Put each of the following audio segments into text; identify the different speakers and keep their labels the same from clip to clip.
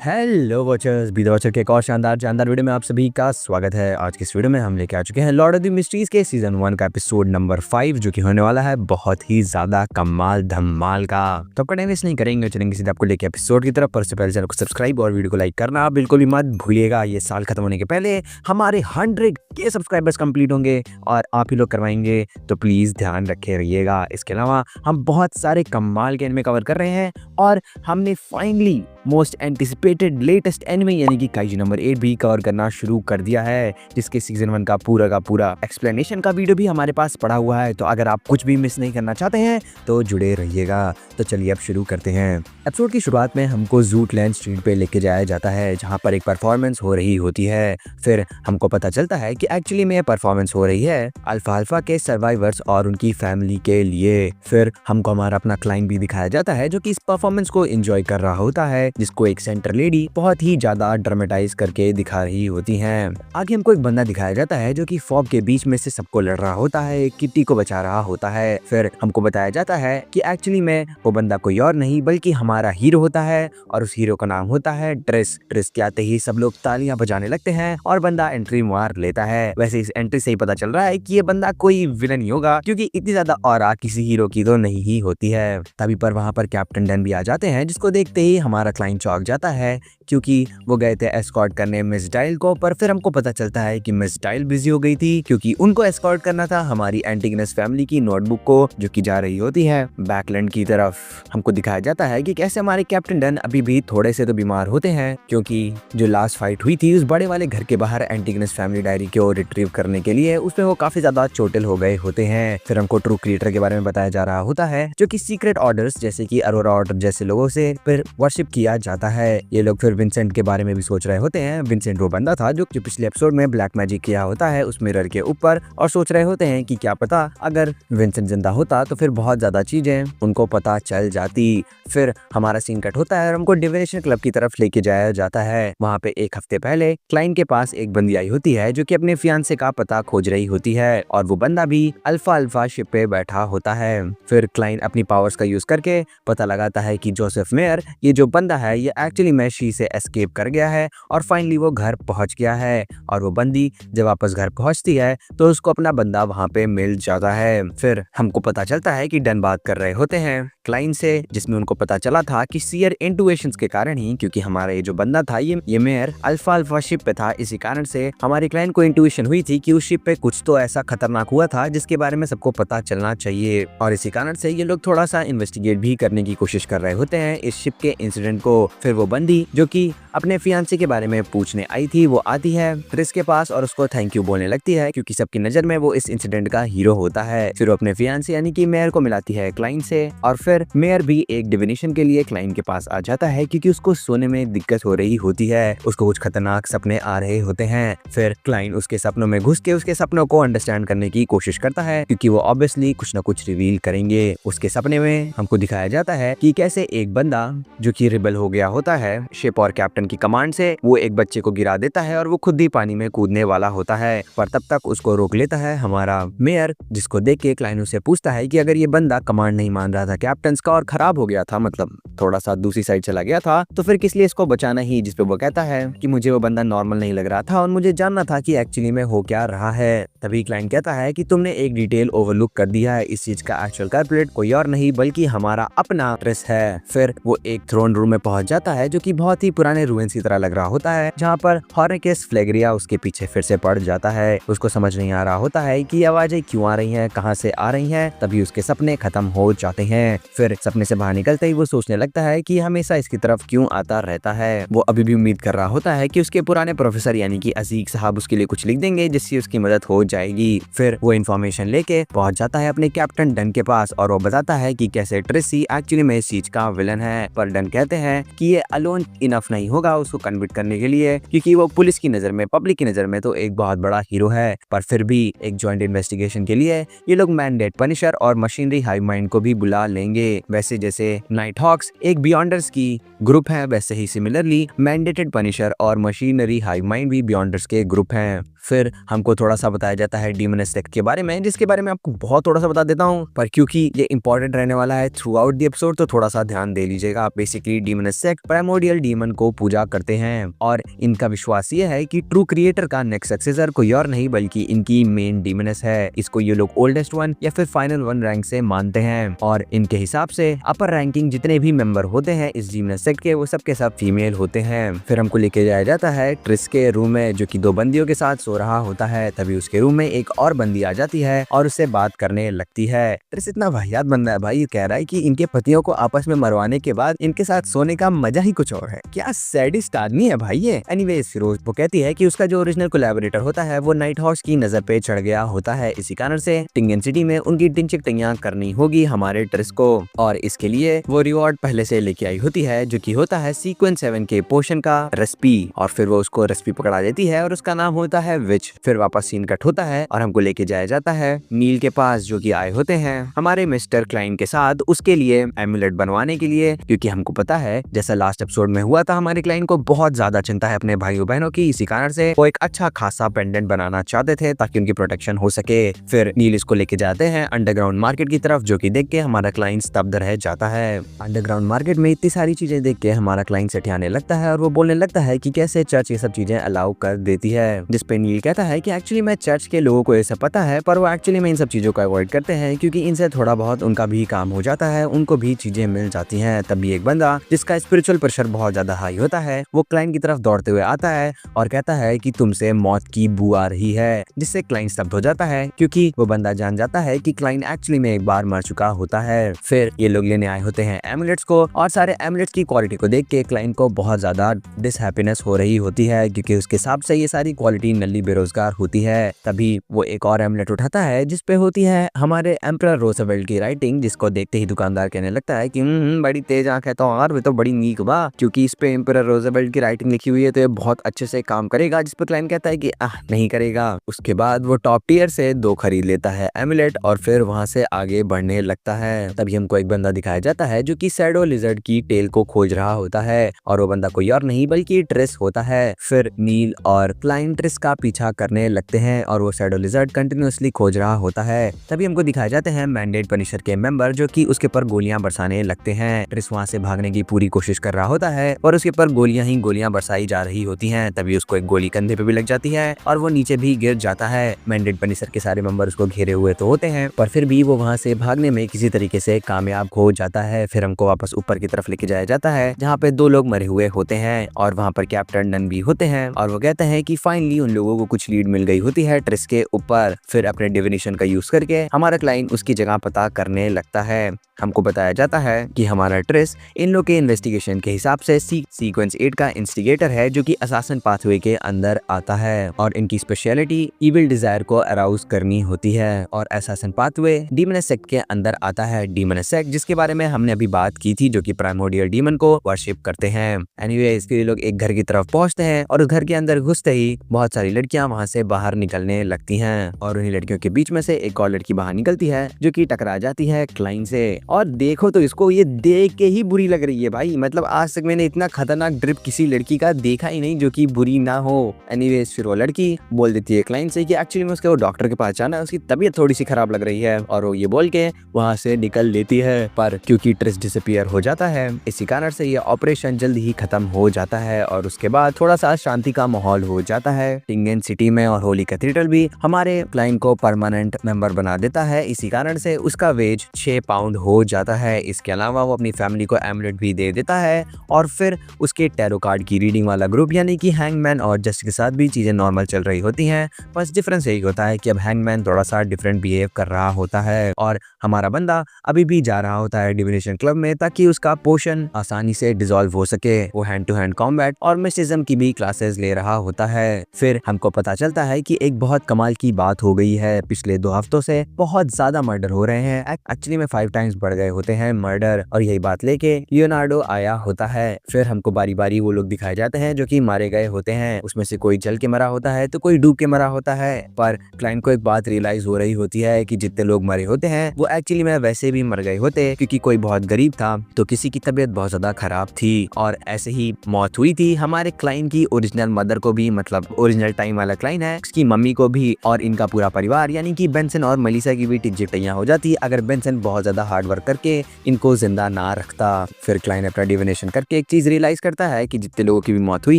Speaker 1: Hello watchers, be the watcher के एक और शानदार वीडियो में आप सभी का स्वागत है। आज की इस वीडियो में हम लेके आ चुके हैं लॉर्ड ऑफ द मिस्ट्रीज के सीजन 1 का एपिसोड नंबर 5, जो कि होने वाला है बहुत ही ज्यादा कमाल धमाल का। तो आपका टाइम वेस्ट नहीं करेंगे, चलेंगे सीधे आपको लेके एपिसोड की तरफ। पर उससे पहले चैनल को सब्सक्राइब और वीडियो को लाइक करना बिल्कुल भी मत भूलिएगा। ये साल खत्म होने के पहले हमारे 100K सब्सक्राइबर्स कंप्लीट होंगे और आप ही लोग करवाएंगे, तो प्लीज ध्यान रखे रहिएगा। इसके अलावा हम बहुत सारे कमाल के एनिमे कवर कर रहे हैं और हमने finally most anticipated latest anime यानी कि काइजी नंबर 8 भी कवर करना शुरू कर दिया है, जिसके सीजन 1 का पूरा एक्सप्लेनेशन का वीडियो भी हमारे पास पड़ा हुआ है। तो अगर आप कुछ भी मिस नहीं करना चाहते हैं तो जुड़े रहिएगा। तो चलिए अब शुरू करते हैं। एपिसोड की शुरुआत में हमको ज़ूटलैंड स्ट्रीट पे लेके जाया जाता है, जहाँ पर एक परफॉर्मेंस हो रही होती है। फिर हमको पता चलता है कि एक्चुअली में परफॉर्मेंस हो रही है अल्फा के सर्वाइवर्स और उनकी फैमिली के लिए। फिर हमको हमारा अपना क्लाइंट भी दिखाया जाता है, जो कि इस परफॉर्मेंस को एंजॉय कर रहा होता है, जिसको एक सेंटर लेडी बहुत ही ज्यादा ड्रामेटाइज करके दिखा रही होती हैं। आगे हमको एक बंदा दिखाया जाता है जो कि फॉग के बीच में से सबको लड़ रहा होता है, किट्टी को बचा रहा होता है। फिर हमको बताया जाता है कि एक्चुअली में वो बंदा कोई और नहीं बल्कि हमारा हीरो होता है, और उस हीरो का नाम होता है ट्रिस। ट्रिस के आते ही सब लोग तालियां बजाने लगते हैं और बंदा एंट्री मार लेता है। वैसे इस एंट्री से ही पता चल रहा है कि ये बंदा कोई विलन ही होगा, क्योंकि इतनी ज्यादा ऑरा किसी हीरो की तो नहीं ही होती है। तभी पर वहाँ पर कैप्टन डन भी आ जाते हैं, जिसको देखते ही हमारा क्लाइंट चौंक जाता है, क्योंकि वो गए थे एस्कॉर्ट करने मिस डायल को। पर फिर हमको पता चलता है कि मिस डायल बिजी हो गई थी, क्योंकि उनको एस्कॉर्ट करना था हमारी एंटिगनस फैमिली की नोटबुक को, जो कि जा रही होती है बैकलैंड की तरफ। हमको दिखाया जाता है कि कैसे हमारे कैप्टन डन अभी भी थोड़े से तो बीमार होते हैं, क्योंकि जो लास्ट फाइट हुई थी उस बड़े वाले घर के बाहर एंटिगनस फैमिली डायरी को रिट्रीव करने के लिए, उसमें वो काफी ज्यादा चोटिल हो गए होते हैं। फिर हमको ट्रू क्रिएटर के बारे में बताया जा रहा होता है, जो कि सीक्रेट ऑर्डर्स जैसे कि अरोरा ऑर्डर जैसे लोगों से फिर वर्शिप किया जाता है। ये लोग फिर विंसेंट के बारे में भी सोच रहे होते हैं। विंसेंट वो बंदा था जो पिछले एपिसोड में ब्लैक मैजिक किया होता है उस मिरर के ऊपर, और सोच रहे होते हैं कि क्या पता अगर विंसेंट जिंदा होता तो फिर बहुत ज्यादा चीजें उनको पता चल जाती। फिर हमारा सीन कट होता है और हमको डिविनेशन क्लब की तरफ लेके जाया जाता है। वहाँ पे एक हफ्ते पहले क्लाइंट के पास एक बंदी आई होती है, जो कि अपने फियांसे का पता खोज रही होती है, और वो बंदा भी अल्फा शिप पे बैठा होता है। फिर क्लाइंट अपनी पावर्स का यूज करके पता लगाता है कि जोसेफ मेयर ये जो बंदा है ये एक्चुअली में शी से एस्केप कर गया है, और फाइनली वो घर पहुंच गया है। और वो बंदी जब वापस घर पहुंचती है तो उसको अपना बंदा वहां पे मिल जाता है। फिर हमको पता चलता है कि डन बात कर रहे होते हैं क्लाइंट से, जिसमें उनको पता चला था कि सीयर इंटुएशंस के कारण ही, क्योंकि हमारा ये जो बंदा था ये मेयर अल्फा शिप पे था, इसी कारण से हमारे क्लाइंट को इंटुइशन हुई थी कि उस शिप पे कुछ तो ऐसा खतरनाक हुआ था जिसके बारे में सबको पता चलना चाहिए। और इसी कारण से ये लोग थोड़ा सा इन्वेस्टिगेट भी करने की कोशिश कर रहे होते हैं इस शिप के इंसिडेंट को। फिर वो बंदी जो कि अपने फियांसे के बारे में पूछने आई थी, वो आती है ट्रिस के पास और उसको थैंक यू बोलने लगती है, क्योंकि सबकी नजर में वो इस इंसिडेंट का हीरो होता है। फिर वो अपने फियांसे यानी कि मेयर को मिलाती है क्लाइंट से, और फिर मेयर भी एक डिविनेशन के लिए क्लाइंट के पास आ जाता है, क्योंकि उसको सोने में दिक्कत हो रही होती है, उसको कुछ खतरनाक सपने आ रहे होते हैं। फिर क्लाइंट उसके सपनों में घुस के उसके सपनों को अंडरस्टैंड करने की कोशिश करता है, क्योंकि वो ऑब्वियसली कुछ ना कुछ रिवील करेंगे। उसके सपने में हमको दिखाया जाता है कि कैसे एक बंदा जो कि रिबल हो गया होता है शिप और कैप्टन की कमांड से, वो एक बच्चे को गिरा देता है और वो खुद ही पानी में कूदने वाला होता है। पर तब तक उसको रोक लेता है हमारा मेयर, जिसको देख के क्लाइंट उससे पूछता है कि अगर ये बंदा कमांड नहीं मान रहा था कैप्टन का और खराब हो गया था, मतलब थोड़ा सा दूसरी साइड चला गया था, तो फिर किस लिए इसको बचाना ही। जिसपे वो कहता है कि मुझे वो बंदा नॉर्मल नहीं लग रहा था और मुझे जानना था कि एक्चुअली में हो क्या रहा है। तभी क्लाइंट कहता है कि तुमने एक डिटेल ओवरलुक कर दिया है, इस चीज का एक्चुअल कल्प्रिट कोई और नहीं बल्कि हमारा अपना ट्रिस है। फिर वो एक थ्रोन रूम में पहुंच जाता है, जो कि बहुत ही पुराने रूइंस की तरह लग रहा होता है, जहाँ पर हॉर्नेकेस फ्लेग्रिया उसके पीछे फिर से पड़ जाता है। उसको समझ नहीं आ रहा होता है कि आवाजें क्यों आ रही हैं, कहाँ से आ रही हैं। तभी उसके सपने खत्म हो जाते हैं। फिर सपने से बाहर निकलते ही वो सोचने लगता है कि हमेशा इसकी तरफ क्यों आता रहता है। वो अभी भी उम्मीद कर रहा होता है कि उसके पुराने प्रोफेसर यानी कि अजीक साहब उसके लिए कुछ लिख देंगे, जिससे उसकी मदद हो जाएगी। फिर वो इन्फॉर्मेशन लेके पहुंच जाता है अपने कैप्टन डन के पास, और वो बताता है कि कैसे ट्रिसी एक्चुअली में इस चीज का विलन है। पर डन कहते हैं कि ये अलोन इनफ नहीं होगा उसको कन्विट करने के लिए, क्योंकि वो पुलिस की नजर में, पब्लिक की नजर में तो एक बहुत बड़ा हीरो है। पर फिर भी एक जॉइंट इन्वेस्टिगेशन के लिए ये लोग मैनडेट पनिशर और मशीनरी हाइव माइंड को भी बुला लेंगे। वैसे जैसे नाइट हॉक्स एक बियॉन्डर्स की ग्रुप है, वैसे ही सिमिलरली मैंडेटेड पनिशर और मशीनरी हाइव माइंड भी बियॉन्डर्स के ग्रुप हैं। फिर हमको थोड़ा सा बताया जाता है डीमनस सेक्ट के बारे में, जिसके बारे में आपको बहुत थोड़ा सा बता देता हूँ, पर क्योंकि ये इंपॉर्टेंट रहने वाला है थ्रू आउट द एपिसोड तो थोड़ा सा ध्यान दे लीजिएगा। बेसिकली डीमनस सेक्ट प्राइमोर्डियल डीमन को पूजा करते हैं और इनका विश्वास ये है कि ट्रू क्रिएटर का नेक्स्ट सक्सेसर कोई और नहीं बल्कि इनकी मेन डीमनस है। इसको ये लोग ओल्डेस्ट वन या फिर फाइनल वन रैंक से मानते हैं और इनके हिसाब से अपर रैंकिंग जितने भी मेंबर होते हैं इस डीमनस सेक्ट के वो सब के सब फीमेल होते हैं। फिर हमको लेके जाया जाता है ट्रिस के रूम में, जो कि 2 बंदियों के साथ सो रहा होता है। तभी उसके रूम में एक और बंदी आ जाती है और उससे बात करने लगती है। ट्रिस इतना वाहियात बंदा है भाई, कह रहा है कि इनके पतियों को आपस में मरवाने के बाद इनके साथ सोने का मजा ही कुछ और है। क्या सैडिस्ट आदमी है भाई ये। एनीवेज फिरोज वो कहती है कि उसका जो ओरिजिनल कोलैबोरेटर होता है वो नाइट हॉर्स की नजर पे चढ़ गया होता है, इसी कारण से टिंगन सिटी में उनकी टिंचिक टिंगियां करनी होगी हमारे ट्रिस को और इसके लिए वो रिवॉर्ड पहले से लेके आई होती है, जो कि होता है सीक्वेंस 7 के पोशन का रेसिपी। और फिर वो उसको रेसिपी पकड़ा देती है और उसका नाम होता है विच। फिर वापस सीन कट होता है और हमको लेके जाया जाता है नील के पास, जो कि आए होते हैं हमारे मिस्टर क्लाइन के साथ उसके लिए एमुलेट बनवाने के लिए, क्योंकि हमको पता है जैसा लास्ट एपिसोड में हुआ था हमारे क्लाइन को बहुत ज्यादा चिंता है अपने भाइयों बहनों की, इसी कारण से वो एक अच्छा खासा पेंडेंट बनाना चाहते थे ताकि उनकी प्रोटेक्शन हो सके। फिर नील इसको लेके जाते हैं अंडरग्राउंड मार्केट की तरफ, जो कि देख के हमारा क्लाइंट स्तब्ध रह जाता है। अंडरग्राउंड मार्केट में इतनी सारी चीजें देख के हमारा क्लाइंट सेठियाने लगता है और वो बोलने लगता है कि कैसे चर्च ये सब चीजें अलाउ कर देती है, जिसपे नील कहता है कि एक्चुअली मैं चर्च के लोगों को ये सब पता है, पर वो एक्चुअली में इन सब चीजों को अवॉइड करते हैं क्योंकि इनसे थोड़ा बहुत उनका भी काम हो जाता है, उनको भी चीजें मिल जाती हैं। तभी एक बंदा जिसका स्पिरिचुअल प्रेशर बहुत ज्यादा हाई होता है वो क्लाइंट की तरफ दौड़ते हुए आता है और कहता है कि तुमसे मौत की बू आ रही है, जिससे क्लाइंट स्तब्ध हो जाता है क्योंकि वो बंदा जान जाता है कि क्लाइंट एक्चुअली में एक बार मर चुका होता है। फिर ये लोग लेने आए होते हैं एमुलेट्स को और सारे एमुलेट्स की क्वालिटी को देख के क्लाइंट को बहुत ज्यादा डिसहैप्पीनेस हो रही होती है क्योंकि उसके हिसाब से ये सारी क्वालिटी नल्ली बेरोजगार होती है। तभी वो एक और एमुलेट उठाता है जिसपे होती है हमारे एम्परर रोजवेल्ट की राइटिंग, जिसको देखते ही दुकानदार कहने लगता है कि बड़ी तेज आंख है तो और वे तो बड़ी नीक बा, क्योंकि इस पे एम्परर रोजवेल्ट की राइटिंग लिखी हुई है तो ये बहुत अच्छे से काम करेगा, जिस पर क्लाइंट कहता है कि नहीं करेगा। उसके बाद वो टॉप टियर से 2 खरीद लेता है एमुलेट और फिर वहां से आगे बढ़ने लगता है। तभी हमको एक बंदा दिखाया जाता है जो कि शैडो लिजर्ड की टेल को खोज रहा होता है और वो बंदा कोई और नहीं बल्कि ट्रिस होता है। फिर नील और क्लाइंट ट्रिस का पीछा करने लगते हैं और वो शैडो लिजर्ड कंटिन्यूअसली खोज रहा होता है। तभी हमको दिखाए जाते हैं मैंडेट पनिशर के मेंबर जो कि उसके पर गोलियां बरसाने लगते हैं। ट्रिस वहां से भागने की पूरी कोशिश कर रहा होता है और उसके पर गोलियां ही गोलियां बरसाई जा रही होती हैं। तभी उसको एक गोली कंधे पे भी लग जाती है और वो नीचे भी गिर जाता है। मैंडेट पनिशर के सारे मेंबर उसको घेरे हुए तो होते हैं पर फिर भी वो वहां से भागने में किसी तरीके से कामयाब हो जाता है। फिर हमको वापस ऊपर की तरफ लेके जाया जाता है जहाँ पे 2 लोग मरे हुए होते हैं और वहाँ पर कैप्टन नन भी होते हैं और वो कहते हैं कि फाइनली उन लोगों को कुछ लीड मिल गई होती है ट्रिस के ऊपर। फिर अपने डिविनेशन का यूज करके हमारा क्लाइंट उसकी जगह पता करने लगता है। हमको बताया जाता है कि हमारा ट्रिस इन लोग के इन्वेस्टिगेशन के हिसाब से सीक्वेंस 8 का इंस्टिगेटर है जो कि असासिन पाथवे के अंदर आता है और इनकी स्पेशलिटी इविल डिजायर को अराउज करनी होती है और असासिन पाथवे डीमनस सेक्ट के अंदर आता है। डीमनस सेक्ट जिसके बारे में हमने अभी बात की थी, जो कि प्राइमोर्डियल डीमन को वर्शिप करते हैं। एनीवे इसके लोग एक घर की तरफ पहुंचते हैं और उस घर के अंदर घुसते ही बहुत सारी लड़कियां वहां से बाहर निकलने लगती हैं और उन्हीं लड़कियों के बीच में से एक और लड़की बाहर निकलती है जो कि टकरा जाती है क्लाइंट से। और देखो तो इसको ये देख के ही बुरी लग रही है भाई, मतलब आज तक मैंने इतना खतरनाक ड्रिप किसी लड़की का देखा ही नहीं जो कि बुरी ना हो। एनीवेज फिर वो लड़की बोल देती है क्लाइंट से कि एक्चुअली में उसके वो डॉक्टर के पास जाना है, उसकी तबीयत थोड़ी सी खराब लग रही है और वो ये बोल के वहां से निकल लेती है। पर क्योंकि ट्रिस डिसअपीयर हो जाता है इसी कारण से ये ऑपरेशन जल्द ही खत्म हो जाता है और उसके बाद थोड़ा सा शांति का माहौल हो जाता है टिंगन सिटी में और होली कैथीड्रल भी हमारे क्लाइंट को परमानेंट मेंबर बना देता है। इसी कारण से उसका वेज 6 पाउंड हो जाता है। इसके अलावा वो अपनी फैमिली को एमुलेट भी दे देता है और फिर उसके टैरो कार्ड की रीडिंग वाला ग्रुप यानी कि हैंगमैन और जस्ट के साथ भी चीजें नॉर्मल चल रही होती हैं। बस डिफरेंस यही होता है कि अब हैंगमैन थोड़ा सा डिफरेंट बिहेव कर रहा होता है और हमारा बंदा अभी भी जा रहा होता है डिविनेशन क्लब में ताकि उसका पोशन आसानी से डिसॉल्व हो सके। वो हैंड टू हैंड कॉम्बैट और मिस्टिज्म की भी क्लासेस ले रहा होता है। फिर हमको पता चलता है कि एक बहुत कमाल की बात हो गई है, पिछले 2 हफ्तों से बहुत ज्यादा मर्डर हो रहे हैं। एक्चुअली में 5 टाइम्स पड़ गए होते हैं मर्डर, और यही बात लेके लियोनार्डो आया होता है। फिर हमको बारी बारी वो लोग दिखाए जाते हैं जो कि मारे गए होते हैं। उसमें से कोई जल के मरा होता है तो कोई डूब के मरा होता है। पर क्लाइंट को एक बात रियलाइज हो रही होती है कि जितने लोग मरे होते हैं वो एक्चुअली में वैसे भी मर गए होते, क्योंकि कोई बहुत गरीब था तो किसी की तबीयत बहुत ज्यादा खराब थी, और ऐसे ही मौत हुई थी हमारे क्लाइंट की ओरिजिनल मदर को भी, मतलब ओरिजिनल टाइम वाला क्लाइंट है उसकी मम्मी को भी, और इनका पूरा परिवार यानी कि बेंसन और मलिसा की भी टिकटैया हो जाती अगर बेंसन बहुत ज्यादा हार्ड वर्क करके इनको जिंदा ना रखता। फिर क्लाइंट अपना डिविनेशन करके एक चीज रियलाइज करता है कि जितने लोगों की भी मौत हुई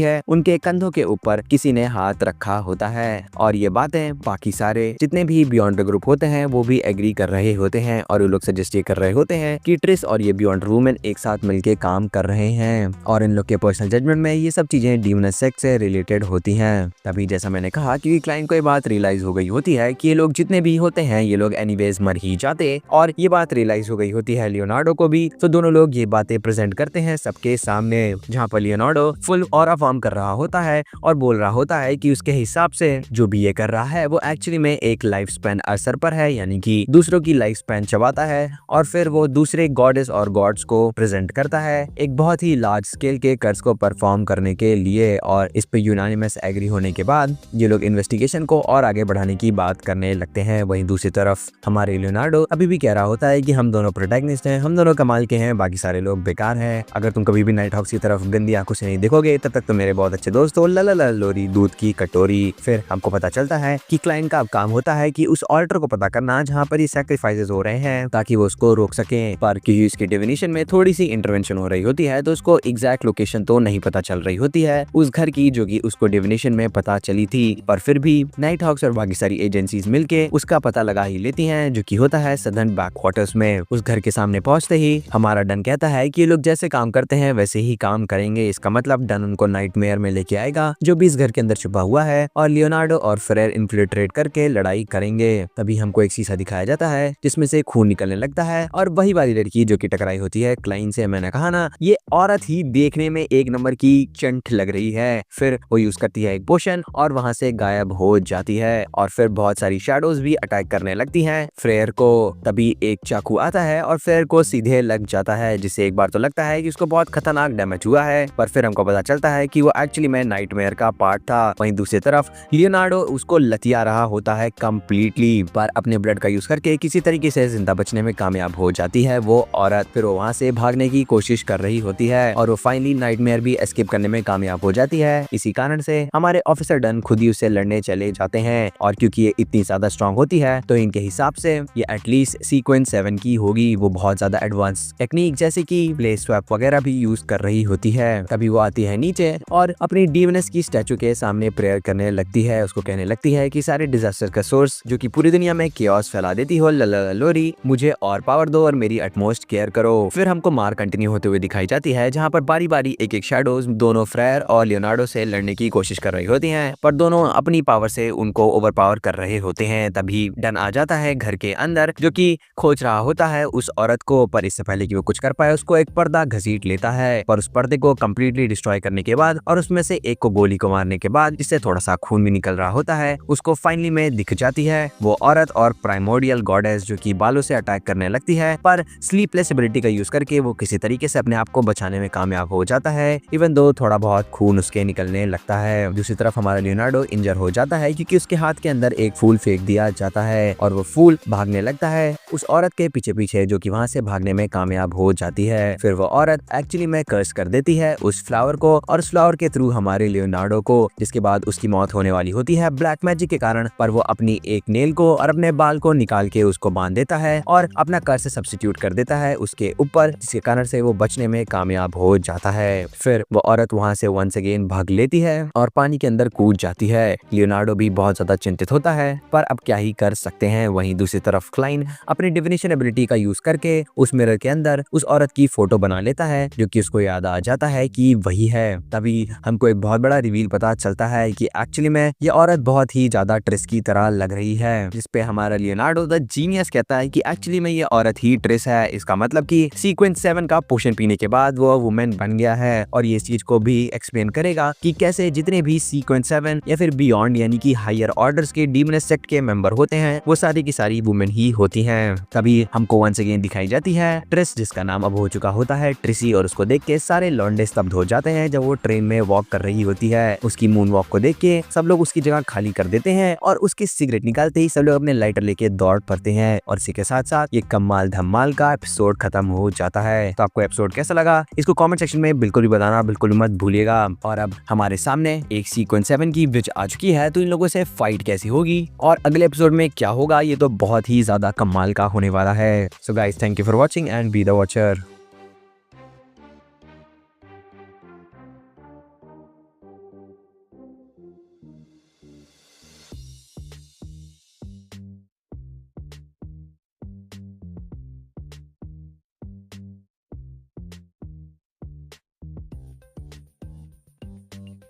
Speaker 1: है उनके कंधों के ऊपर किसी ने हाथ रखा होता है, और ये बातें बाकी सारे जितने भी बियॉन्ड द ग्रुप होते हैं वो भी एग्री कर रहे होते हैं, और वो लोग सजेस्ट ये कर रहे होते हैं कि ट्रिस और ये बियॉन्ड वुमेन एक साथ मिलके काम कर रहे हैं, और इन लोग के पर्सनल जजमेंट में ये सब चीजें डीमनस सेक्स से रिलेटेड होती हैं। तभी जैसा मैंने कहा कि क्लाइंट को ये बात रियलाइज हो गई होती है कि ये लोग जितने भी होते हैं ये लोग एनीवेज मर ही जाते, और ये बात रियलाइज हो गई होती है लियोनार्डो को भी। तो दोनों लोग ये बातें प्रेजेंट करते हैं सबके सामने, जहाँ पर लियोनार्डो फुल ऑरा फॉर्म कर रहा होता है और बोल रहा होता है कि उसके हिसाब से जो भी ये कर रहा है वो एक्चुअली में एक लाइफ स्पैन असर पर है, यानी कि दूसरों की लाइफ स्पैन चबाता है, और फिर वो दूसरे गॉडेस और गॉड्स को प्रेजेंट करता है एक बहुत ही लार्ज स्केल के कर्ज को परफॉर्म करने के लिए। और इस पे यूनानिमस एग्री होने के बाद ये लोग इन्वेस्टिगेशन को और आगे बढ़ाने की बात करने लगते हैं। वहीं दूसरी तरफ हमारे लियोनार्डो अभी भी कह रहा होता है कि हम दोनों प्रोटैगनिस्ट हैं, हम दोनों कमाल के हैं, बाकी सारे लोग बेकार हैं। अगर तुम कभी भी नाइट हॉक्स की तरफ गंदी आंखों से नहीं देखोगे तब तक तो मेरे बहुत अच्छे दोस्त हो, ला लोरी दूध की कटोरी। फिर हमको पता चलता है कि क्लाइंट का अब काम होता है कि उस ऑल्टर को पता करना जहाँ पर ये सैक्रिफाइसेस हो रहे हैं ताकि वो उसको रोक सके, पर क्योंकि इसकी डिविनेशन में थोड़ी सी इंटरवेंशन हो रही होती है तो उसको एग्जैक्ट लोकेशन तो नहीं पता चल रही होती है उस घर की जो कि उसको डिविनेशन में पता चली थी। पर फिर भी नाइट हॉक्स और बाकी सारी एजेंसीज मिलके उसका पता लगा ही लेती हैं, जो कि होता है सदर्न बैकवाटर्स में। उस घर के सामने पहुंचते ही हमारा डन कहता है कि ये लोग जैसे काम करते हैं वैसे ही काम करेंगे। इसका मतलब डन उनको नाइटमेयर में लेके आएगा जो भी इस घर के अंदर छुपा हुआ है, और लियोनार्डो और फ्रेर इन्फिल्ट्रेट करके लड़ाई करेंगे। तभी हमको एक शीशा दिखाया जाता है जिसमें से खून निकलने लगता है, और वही वाली लड़की जो कि टकराई होती है क्लाइंट से। मैंने कहा ना ये औरत ही देखने में एक नंबर की चंट लग रही है। फिर वो यूज करती है एक पोशन और वहां से गायब हो जाती है, और फिर बहुत सारी शैडोज भी अटैक करने लगती हैं फ्रेयर को। तभी एक चाकू आता है और फ्रेयर को सीधे लग जाता है, जिससे एक बार तो लगता है कि उसको बहुत खतरनाक डैमेज हुआ है, पर फिर हमको पता चलता है कि वो एक्चुअली में नाइटमेयर का पार्ट था। वहीं दूसरी तरफ लियोनार्डो उसको लतिया रहा होता है कंप्लीटली, पर अपने ब्लड का यूज करके किसी तरीके से जिंदा बचने में कामयाब हो जाती है वो औरत। फिर वो वहां से भागने की कोशिश कर रही होती है, और वो फाइनली नाइटमेयर भी एस्केप करने में कामयाब हो जाती है। इसी कारण से हमारे ऑफिसर डन खुद ही उससे लड़ने चले जाते हैं, और क्योंकि ये इतनी ज्यादा स्ट्रांग होती है तो इनके हिसाब से ये एटलीस्ट सीक्वेंस 7 की होगी। वो बहुत ज्यादा एडवांस टेक्निक जैसे कि प्लेस स्वैप वगैरह भी यूज कर रही होती है। तभी वो आती है नीचे और अपनी डीवनेस की स्टैचू के सामने प्रेयर करने लगती है। उसको कहने लगती है कि सारे डिजास्टर का सोर्स जो कि पूरी दुनिया में केओस फैला देती हो, लोरी मुझे और पावर दो और मेरी अटमोस्ट केयर करो। फिर हमको मार कंटिन्यू होते हुए दिखाई जाती है, जहाँ पर बारी बारी एक एक शैडोज दोनों फ्रेयर और लियोनार्डो से लड़ने की कोशिश कर रही होती हैं, पर दोनों अपनी पावर से उनको ओवरपावर कर रहे होते हैं। तभी डन आ जाता है घर के अंदर, जो कि खोज रहा होता है उस औरत को, पर इससे पहले कि वो कुछ कर पाए उसको एक पर्दा घसीट लेता है, पर उस पर्दे को कंप्लीटली डिस्ट्रॉय करने के बाद और उसमें से एक को गोली को मारने के बाद, जिससे थोड़ा सा खून भी निकल रहा होता है, उसको फाइनली में दिख जाती है वो औरत और प्राइमोर्डियल गॉडेस, जो कि बालों से अटैक करने लगती है, पर स्लीपलेस एबिलिटी का यूज करके वो किसी तरीके से अपने आप को बचाने में कामयाब हो जाता है, इवन दो थोड़ा बहुत खून उसके निकलने लगता है। दूसरी तरफ हमारा लियोनार्डो इंजर हो जाता है क्योंकि उसके हाथ के अंदर एक फूल फेंक दिया जाता है, और वो फूल भागने लगता है उस औरत के पीछे पीछे, जो कि वहां से भागने में कामयाब हो जाती है। फिर वो औरत एक्चुअली में कर्स कर देती है उस फ्लावर को, और उस फ्लावर के थ्रू हमारे लियोनार्डो को, जिसके बाद उसकी मौत होने वाली होती है ब्लैक मैजिक के कारण, पर वो अपनी एक नेल को और अपने बाल को निकाल के उसको बांध देता है और अपना कर्स सब्स्टिट्यूट कर देता है उसके ऊपर, जिसके कारण से वो बचने में कामयाब हो जाता है। फिर वो औरत वहां से वंस अगेन भाग लेती है और पानी के अंदर कूद जाती है। लियोनार्डो भी बहुत ज्यादा चिंतित होता है, पर अब क्या ही कर सकते हैं। वहीं दूसरी तरफ क्लाइंट अपनी डिविनेशन एबिलिटी का यूज करके उस मिरर के अंदर उस औरत की फोटो बना लेता है, जो कि उसको याद आ जाता है कि वही है। तभी हमको एक बहुत बड़ा रिवील पता चलता है कि एक्चुअली में ये औरत बहुत ही ज्यादा ट्रिस की तरह लग रही है, जिसपे हमारा लियोनार्डो द जीनियस कहता है कि एक्चुअली में ये औरत ही ट्रिस है। इसका मतलब कि सीक्वेंस 7 का पोशन पीने के बाद वो वुमेन बन गया है, और ये चीज को भी एक्सप्लेन करेगा कि कैसे जितने भी सीक्वेंस 7 या फिर बियॉन्ड यानी कि हायर ऑर्डर्स के डीमनस सेक्ट के मेंबर होते हैं वो सारी की सारी वुमेन ही होती हैं। तभी हमको वंस वंस अगेन दिखाई जाती है ट्रिस, जिसका नाम अब हो चुका होता है ट्रिसी, और उसको देख के सारे लौंडे स्तब्ध हो जाते हैं जब वो ट्रेन में वॉक कर रही होती है। उसकी मून वॉक को देख के सब लोग उसकी जगह खाली कर देते हैं और उसकी सिगरेट निकालते ही सब लोग अपने लाइटर लेके दौड़ पड़ते हैं और इसी के साथ साथ ये कमाल धमाल का एपिसोड खत्म हो जाता है। तो आपको एपिसोड कैसा लगा इसको कमेंट सेक्शन में बिल्कुल भी बताना बिल्कुल मत भूलिएगा। और अब हमारे सामने एक सीक्वेंस 7 की विच आ चुकी है, तो इन लोगों से फाइट कैसी होगी और अगले एपिसोड में क्या होगा, ये तो बहुत ही ज्यादा कमाल का होने वाला है। So guys, thank you for watching and be the watcher.